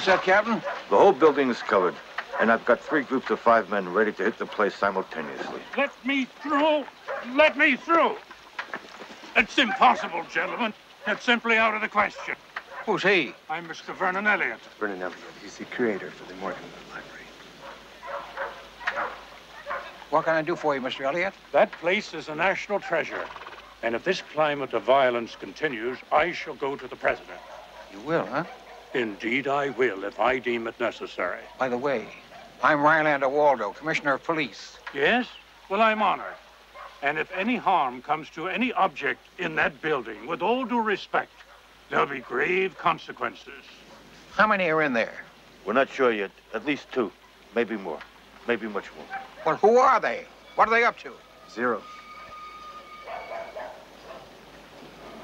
What's that, Captain? The whole building is covered, and I've got 3 groups of 5 men ready to hit the place simultaneously. Let me through! Let me through! It's impossible, gentlemen. It's simply out of the question. Who's he? I'm Mr. Vernon Elliott. Vernon Elliott. He's the curator for the Morgan Library. What can I do for you, Mr. Elliott? That place is a national treasure. And if this climate of violence continues, I shall go to the president. You will, huh? Indeed, I will, if I deem it necessary. By the way, I'm Rylander Waldo, Commissioner of Police. Yes? Well, I'm honored. And if any harm comes to any object in that building, with all due respect, there'll be grave consequences. How many are in there? We're not sure yet. At least 2. Maybe more. Maybe much more. Well, who are they? What are they up to? 0.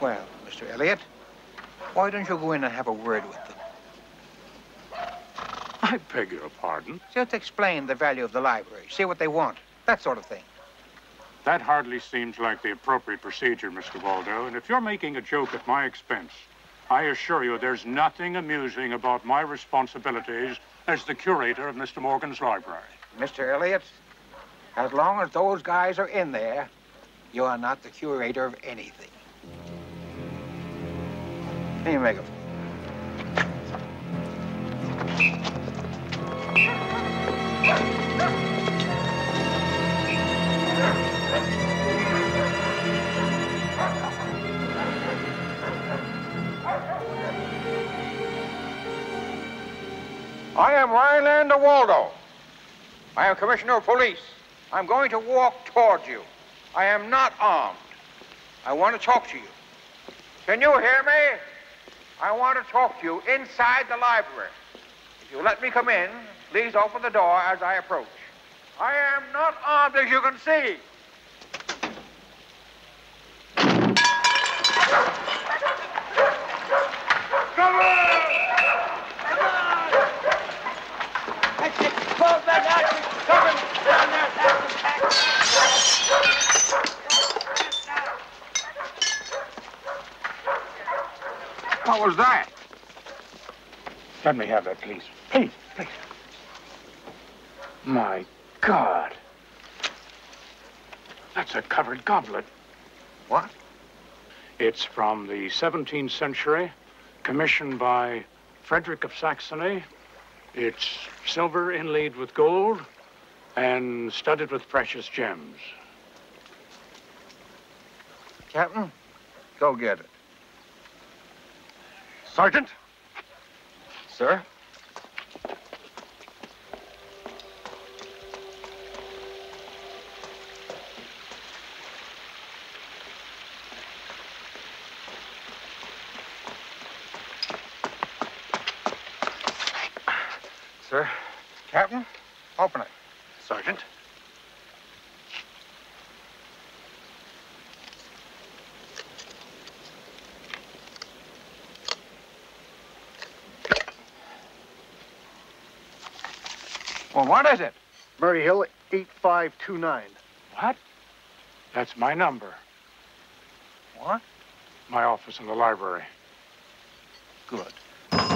Well, Mr. Elliott, why don't you go in and have a word with them? I beg your pardon. Just explain the value of the library, see what they want, that sort of thing. That hardly seems like the appropriate procedure, Mr. Waldo. And if you're making a joke at my expense, I assure you there's nothing amusing about my responsibilities as the curator of Mr. Morgan's library. Mr. Elliott, as long as those guys are in there, you are not the curator of anything. Here you make it. I am Rylander Waldo. I am Commissioner of Police. I'm going to walk toward you. I am not armed. I want to talk to you. Can you hear me? I want to talk to you inside the library. If you let me come in, please open the door as I approach. I am not armed, as you can see. Come on! Come on! That's it. Close that out. Come down there. What was that? Let me have that, please. Please, please. My God. That's a covered goblet. What? It's from the 17th century, commissioned by Frederick of Saxony. It's silver inlaid with gold and studded with precious gems. Captain, go get it. Sergeant? Sir? Sir? Captain, open it. Sergeant? Well, what is it? Murray Hill, 8529. What? That's my number. What? My office in the library. Good. I'll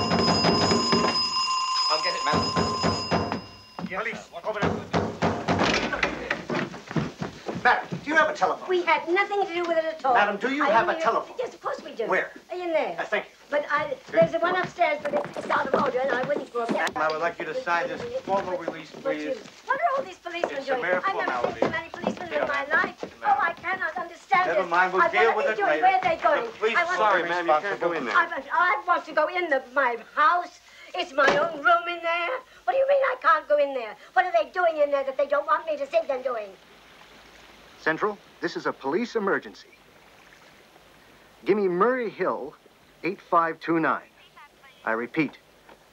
get it, madam. Yes, police, over there. Madam, do you have a telephone? We had nothing to do with it at all. Madam, do you have a telephone? Yes, of course we do. Where? In there. Thank you. But there's the one upstairs, but it's out of order, and I wouldn't go up there. I would like you to sign this formal release, please. What are all these policemen It's a doing? mere I've never seen so many policemen in my life. Oh, I cannot understand Never this. mind, we'll deal with it later. Where are they going? The police I want sorry, to... ma'am, you can't go in there. I want to go in my house. It's my own room in there. What do you mean I can't go in there? What are they doing in there that they don't want me to see them doing? Central, this is a police emergency. Give me Murray Hill, 8529. I repeat,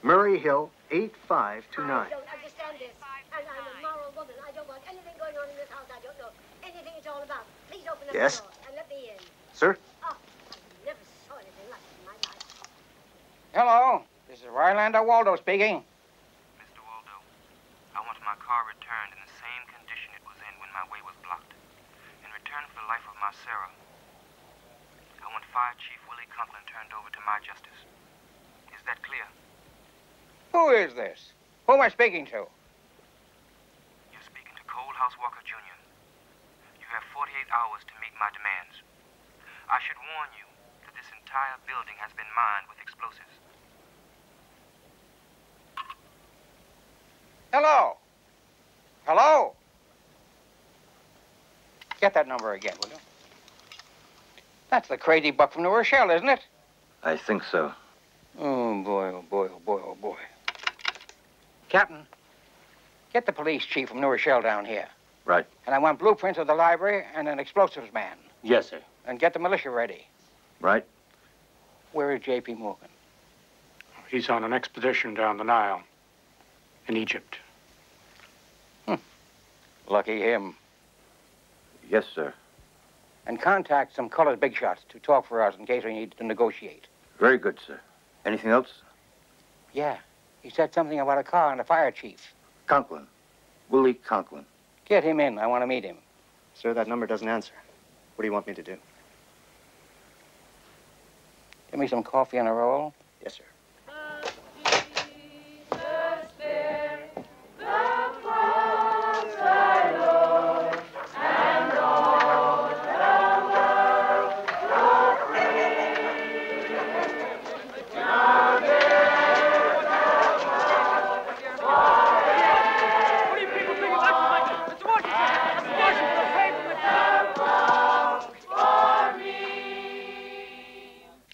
Murray Hill, 8529. I don't understand this. And I'm a moral woman. I don't want anything going on in this house. I don't know anything it's all about. Please open up the door and let me in. Sir? Oh, I never saw anything like it in my life. Hello, this is Rylander Waldo speaking. Mr. Waldo, I want my car returned in the same condition it was in when my way was blocked. In return for the life of my Sarah, I want Fire Chief Willie Conklin turned over to my justice. Is that clear? Who is this? Who am I speaking to? You're speaking to Coldhouse Walker Jr. You have 48 hours to meet my demands. I should warn you that this entire building has been mined with explosives. Hello? Hello? Get that number again, will you? That's the crazy buck from New Rochelle, isn't it? I think so. Oh, boy, oh, boy, oh, boy, oh, boy. Captain, get the police chief from New Rochelle down here. Right. And I want blueprints of the library and an explosives man. Yes, sir. And get the militia ready. Right. Where is J.P. Morgan? He's on an expedition down the Nile in Egypt. Lucky him. Yes, sir. And contact some colored big shots to talk for us in case we need to negotiate. Very good, sir. Anything else? Yeah. He said something about a car and a fire chief. Conklin. Willie Conklin. Get him in. I want to meet him. Sir, that number doesn't answer. What do you want me to do? Give me some coffee and a roll. Yes, sir.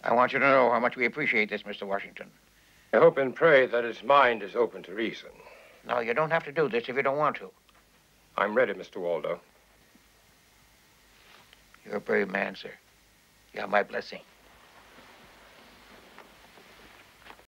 I want you to know how much we appreciate this, Mr. Washington. I hope and pray that his mind is open to reason. No, you don't have to do this if you don't want to. I'm ready, Mr. Waldo. You're a brave man, sir. You have my blessing.